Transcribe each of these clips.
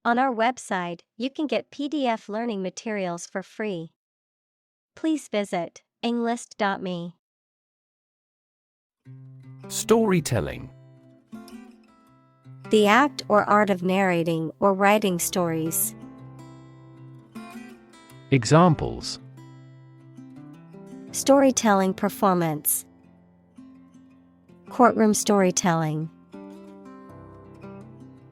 On our website, you can get PDF learning materials for free. Please visit englist.me. Storytelling. The act or art of narrating or writing stories. Examples: Storytelling performance. Courtroom storytelling.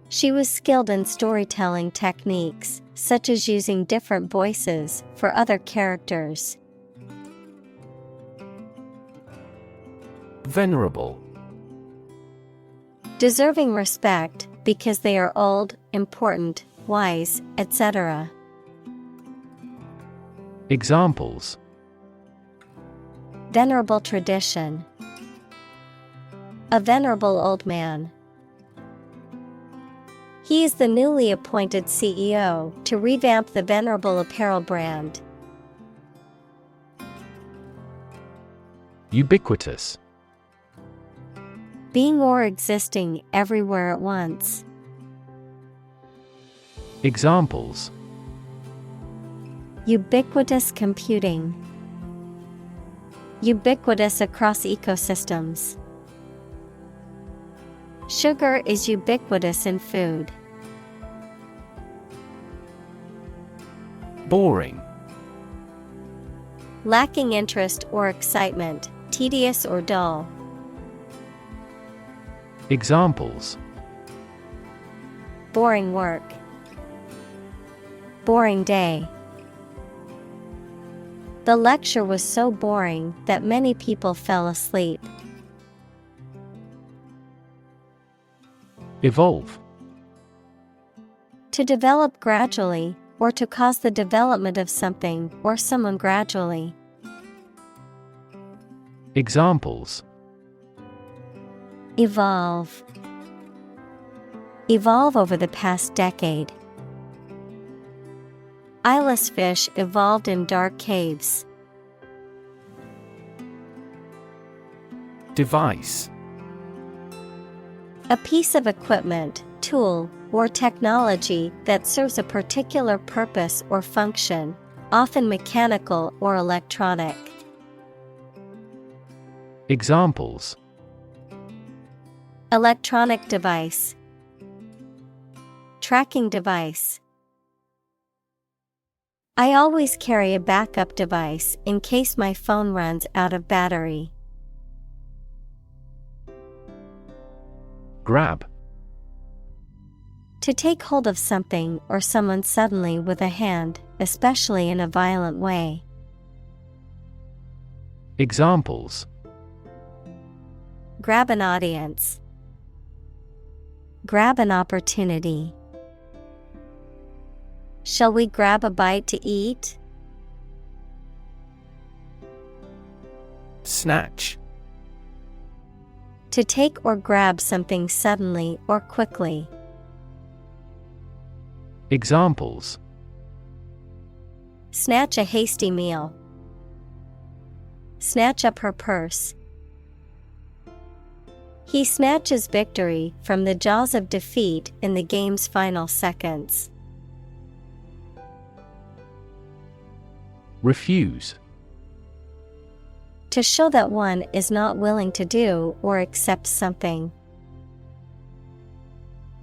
She was skilled in storytelling techniques, such as using different voices for other characters. Venerable. Deserving respect because they are old, important, wise, etc. Examples: Venerable tradition. A venerable old man. He is the newly appointed CEO to revamp the venerable apparel brand. Ubiquitous. Being or existing everywhere at once. Examples: Ubiquitous computing. Ubiquitous across ecosystems. Sugar is ubiquitous in food. Boring. Lacking interest or excitement, tedious or dull. Examples: Boring work. Boring day. The lecture was so boring that many people fell asleep. Evolve. To develop gradually, or to cause the development of something or someone gradually. Examples: Evolve. Evolve over the past decade. Eyeless fish evolved in dark caves. Device. A piece of equipment, tool, or technology that serves a particular purpose or function, often mechanical or electronic. Examples: Electronic device. Tracking device. I always carry a backup device in case my phone runs out of battery. Grab. To take hold of something or someone suddenly with a hand, especially in a violent way. Examples: Grab an audience. Grab an opportunity. Shall we grab a bite to eat? Snatch. To take or grab something suddenly or quickly. Examples: Snatch a hasty meal. Snatch up her purse. He snatches victory from the jaws of defeat in the game's final seconds. Refuse. To show that one is not willing to do or accept something.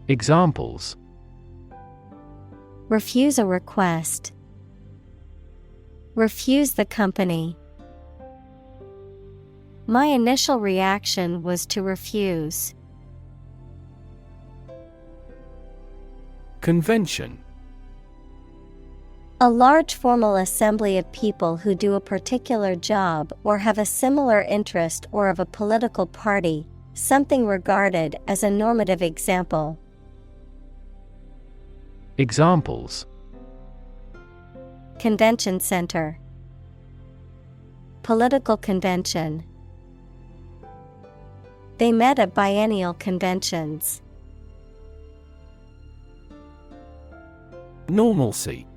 Examples: Refuse a request. Refuse the company. My initial reaction was to refuse. Convention. A large formal assembly of people who do a particular job or have a similar interest or of a political party, something regarded as a normative example. Examples: Convention center. Political convention. They met at biennial conventions. Normalcy.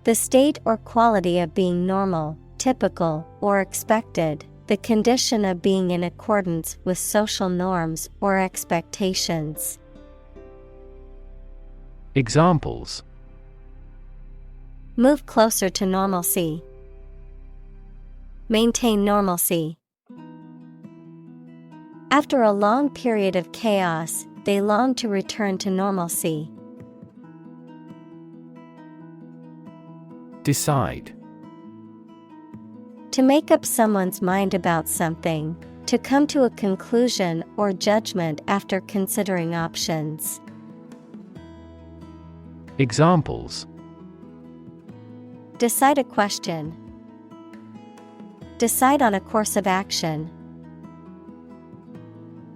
The state or quality of being normal, typical, or expected, the condition of being in accordance with social norms or expectations. Examples: Move closer to normalcy. Maintain normalcy. After a long period of chaos, they long to return to normalcy. Decide. To make up someone's mind about something, to come to a conclusion or judgment after considering options. Examples: Decide a question. Decide on a course of action.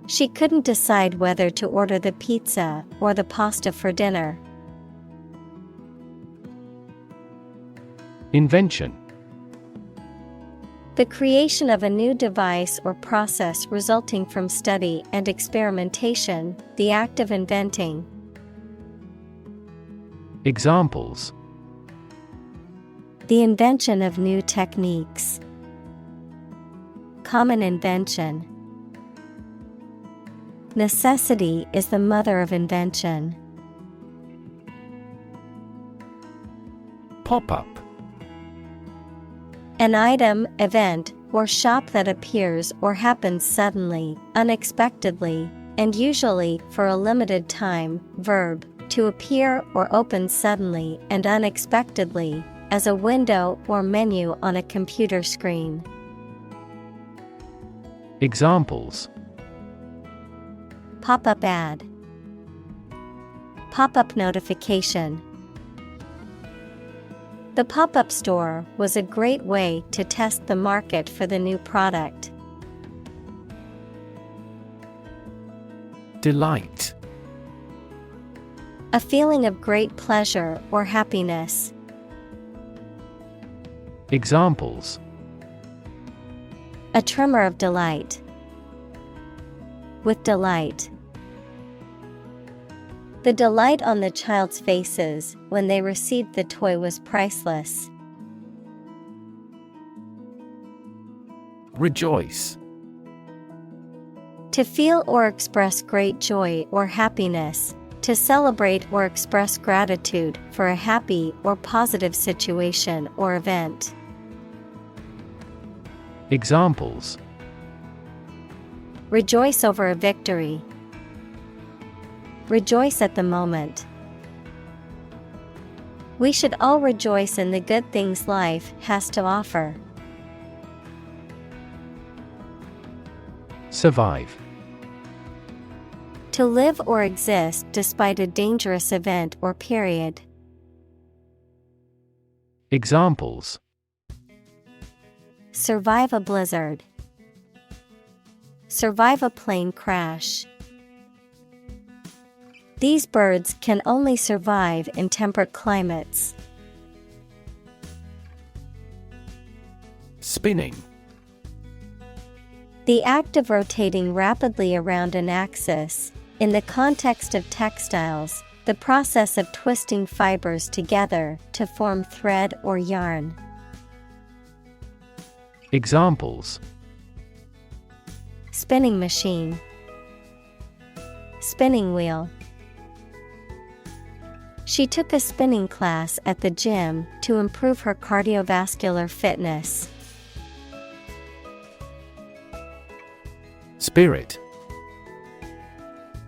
She couldn't decide whether to order the pizza or the pasta for dinner. Invention. The creation of a new device or process resulting from study and experimentation, the act of inventing. Examples: The invention of new techniques. Common invention. Necessity is the mother of invention. Pop-up. An item, event, or shop that appears or happens suddenly, unexpectedly, and usually for a limited time. Verb, to appear or open suddenly and unexpectedly, as a window or menu on a computer screen. Examples: Pop-up ad. Pop-up notification. The pop-up store was a great way to test the market for the new product. Delight. A feeling of great pleasure or happiness. Examples: A tremor of delight. With delight. The delight on the child's faces when they received the toy was priceless. Rejoice. To feel or express great joy or happiness, to celebrate or express gratitude for a happy or positive situation or event. Examples: Rejoice over a victory. Rejoice at the moment. We should all rejoice in the good things life has to offer. Survive. To live or exist despite a dangerous event or period. Examples: Survive a blizzard. Survive a plane crash. These birds can only survive in temperate climates. Spinning. The act of rotating rapidly around an axis. In the context of textiles, the process of twisting fibers together to form thread or yarn. Examples: Spinning machine. Spinning wheel. She took a spinning class at the gym to improve her cardiovascular fitness. Spirit.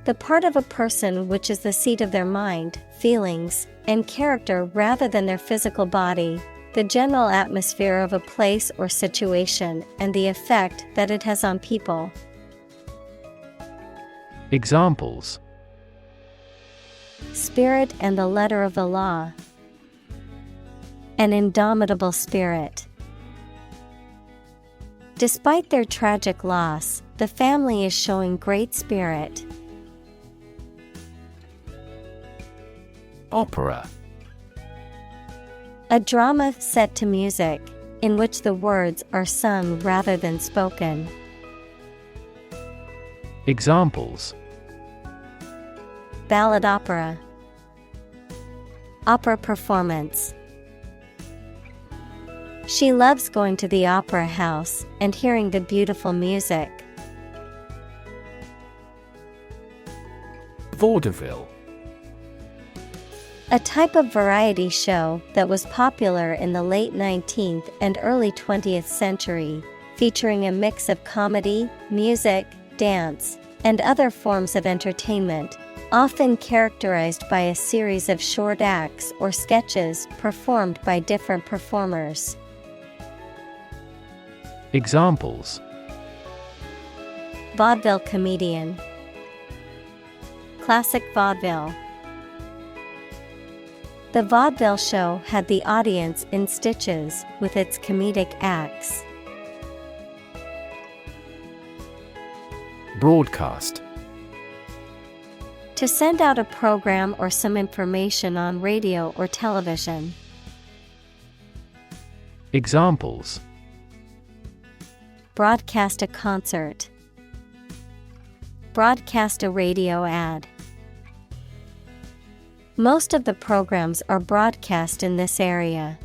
The part of a person which is the seat of their mind, feelings, and character rather than their physical body, the general atmosphere of a place or situation, and the effect that it has on people. Examples: Spirit and the letter of the law. An indomitable spirit. Despite their tragic loss, the family is showing great spirit. Opera. A drama set to music, in which the words are sung rather than spoken. Examples: Ballad opera. Opera performance. She loves going to the opera house and hearing the beautiful music. Vaudeville. A type of variety show that was popular in the late 19th and early 20th century, featuring a mix of comedy, music, dance, and other forms of entertainment, often characterized by a series of short acts or sketches performed by different performers. Examples: Vaudeville comedian, classic vaudeville. The vaudeville show had the audience in stitches with its comedic acts. Broadcast. To send out a program or some information on radio or television. Examples: Broadcast a concert. Broadcast a radio ad. Most of the programs are broadcast in this area.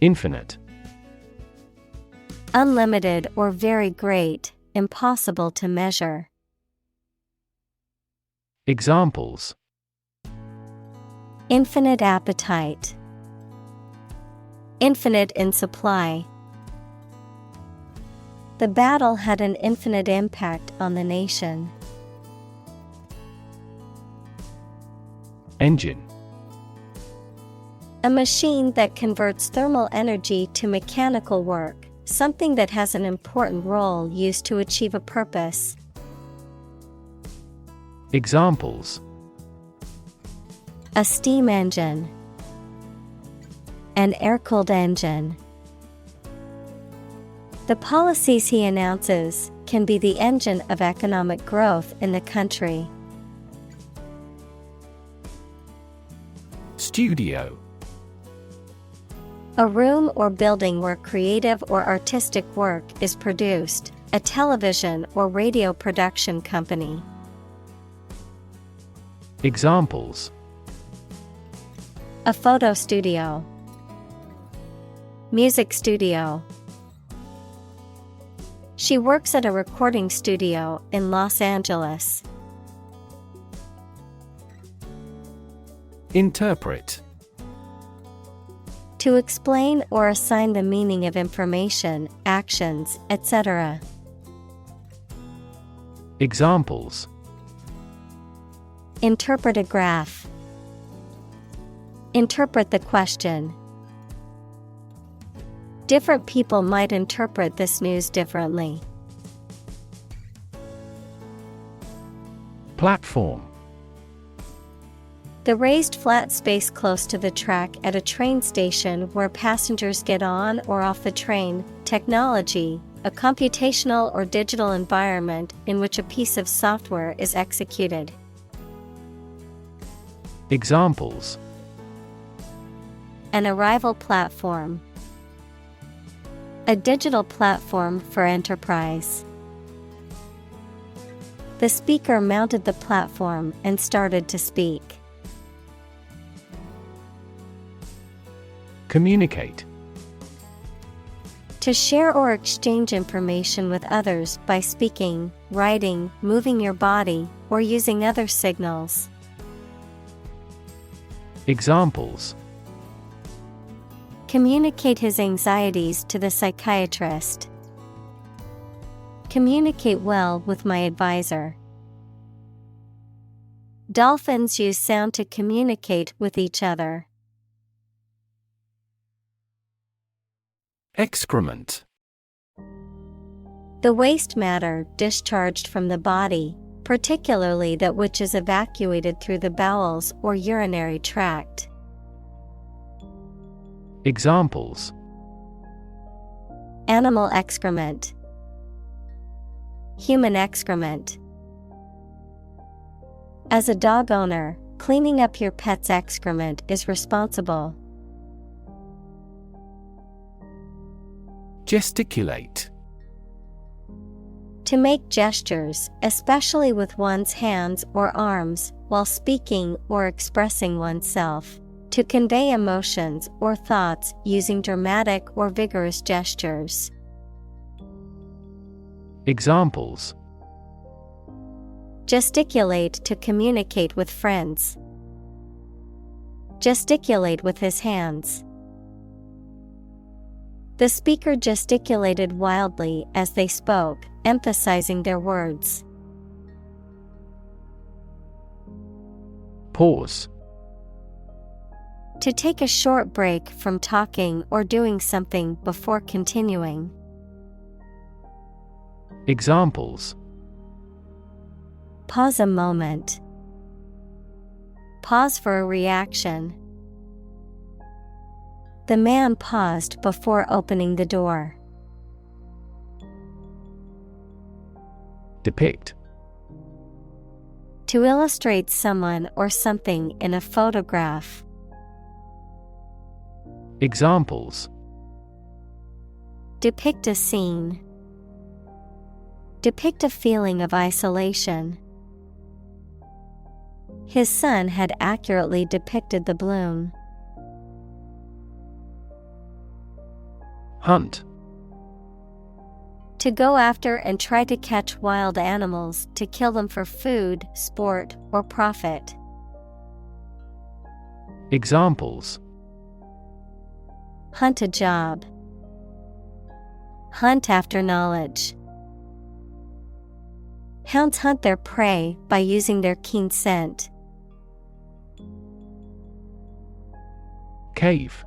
Infinite. Unlimited or very great, impossible to measure. Examples: Infinite appetite. Infinite in supply. The battle had an infinite impact on the nation. Engine. A machine that converts thermal energy to mechanical work, something that has an important role used to achieve a purpose. Examples: A steam engine. An air-cooled engine. The policies he announces can be the engine of economic growth in the country. Studio. A room or building where creative or artistic work is produced, a television or radio production company. Examples: A photo studio. Music studio. She works at a recording studio in Los Angeles. Interpret. To explain or assign the meaning of information, actions, etc. Examples: Interpret a graph. Interpret the question. Different people might interpret this news differently. Platform. The raised flat space close to the track at a train station where passengers get on or off the train. Technology, a computational or digital environment in which a piece of software is executed. Examples: An arrival platform. A digital platform for enterprise. The speaker mounted the platform and started to speak. Communicate. To share or exchange information with others by speaking, writing, moving your body, or using other signals. Examples: Communicate his anxieties to the psychiatrist. Communicate well with my advisor. Dolphins use sound to communicate with each other. Excrement. The waste matter discharged from the body, particularly that which is evacuated through the bowels or urinary tract. Examples: Animal excrement. Human excrement. As a dog owner, cleaning up your pet's excrement is responsible. Gesticulate. To make gestures, especially with one's hands or arms, while speaking or expressing oneself. To convey emotions or thoughts using dramatic or vigorous gestures. Examples: Gesticulate to communicate with friends. Gesticulate with his hands. The speaker gesticulated wildly as they spoke, emphasizing their words. Pause. To take a short break from talking or doing something before continuing. Examples: Pause a moment. Pause for a reaction. The man paused before opening the door. Depict. To illustrate someone or something in a photograph. Examples: Depict a scene. Depict a feeling of isolation. His son had accurately depicted the bloom. Hunt. To go after and try to catch wild animals to kill them for food, sport, or profit. Examples: Hunt a job. Hunt after knowledge. Hounds hunt their prey by using their keen scent. Cave.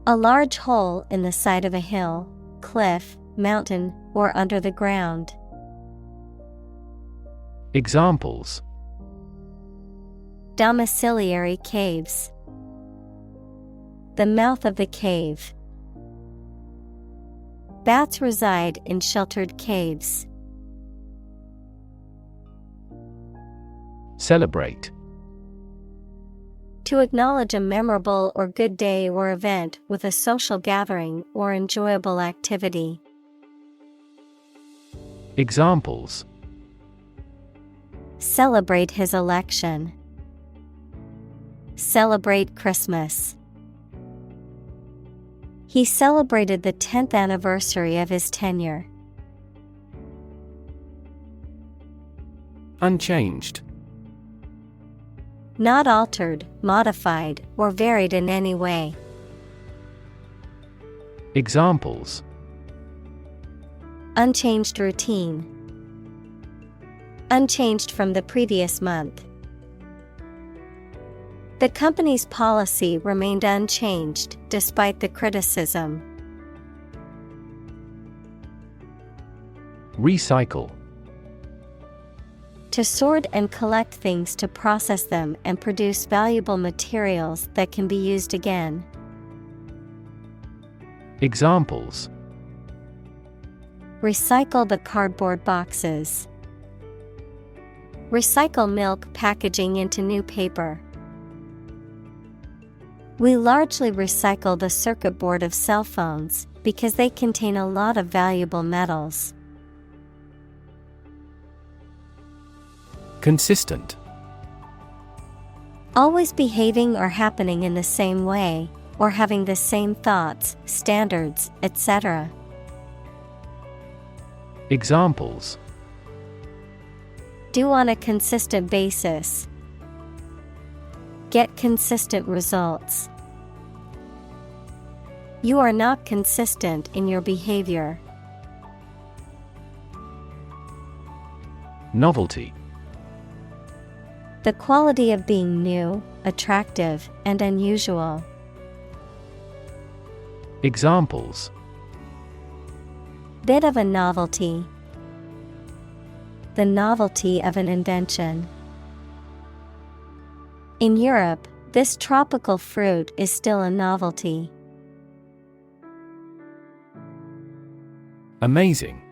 A large hole in the side of a hill, cliff, mountain, or under the ground. Examples: Domiciliary caves. The mouth of the cave. Bats reside in sheltered caves. Celebrate. To acknowledge a memorable or good day or event with a social gathering or enjoyable activity. Examples: Celebrate his election. Celebrate Christmas. He celebrated the 10th anniversary of his tenure. Unchanged. Not altered, modified, or varied in any way. Examples: Unchanged routine. Unchanged from the previous month. The company's policy remained unchanged despite the criticism. Recycle. To sort and collect things to process them and produce valuable materials that can be used again. Examples: Recycle the cardboard boxes. Recycle milk packaging into new paper. We largely recycle the circuit board of cell phones because they contain a lot of valuable metals. Consistent. Always behaving or happening in the same way, or having the same thoughts, standards, etc. Examples: Do on a consistent basis. Get consistent results. You are not consistent in your behavior. Novelty. The quality of being new, attractive, and unusual. Examples: Bit of a novelty. The novelty of an invention. In Europe, this tropical fruit is still a novelty. Amazing.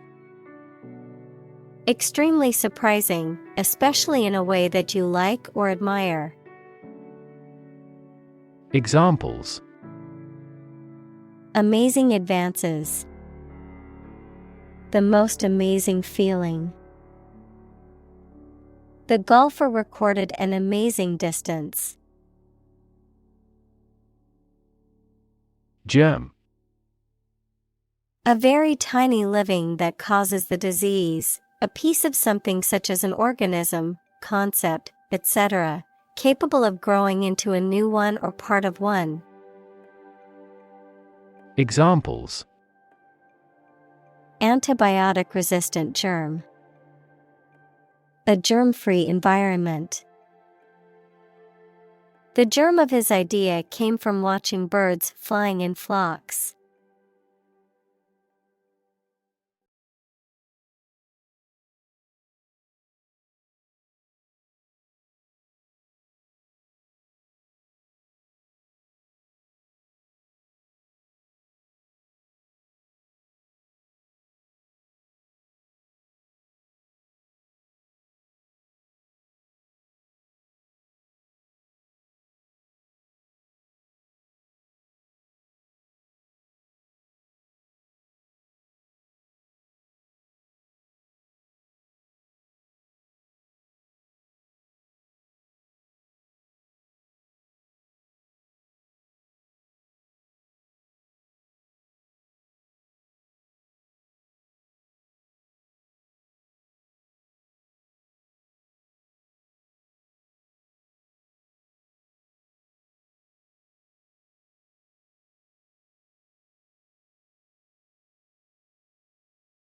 Extremely surprising, especially in a way that you like or admire. Examples: Amazing advances. The most amazing feeling. The golfer recorded an amazing distance. Germ. A very tiny living that causes the disease, A piece of something such as an organism, concept, etc., capable of growing into a new one or part of one. Examples: Antibiotic-resistant germ. A germ-free environment. The germ of his idea came from watching birds flying in flocks.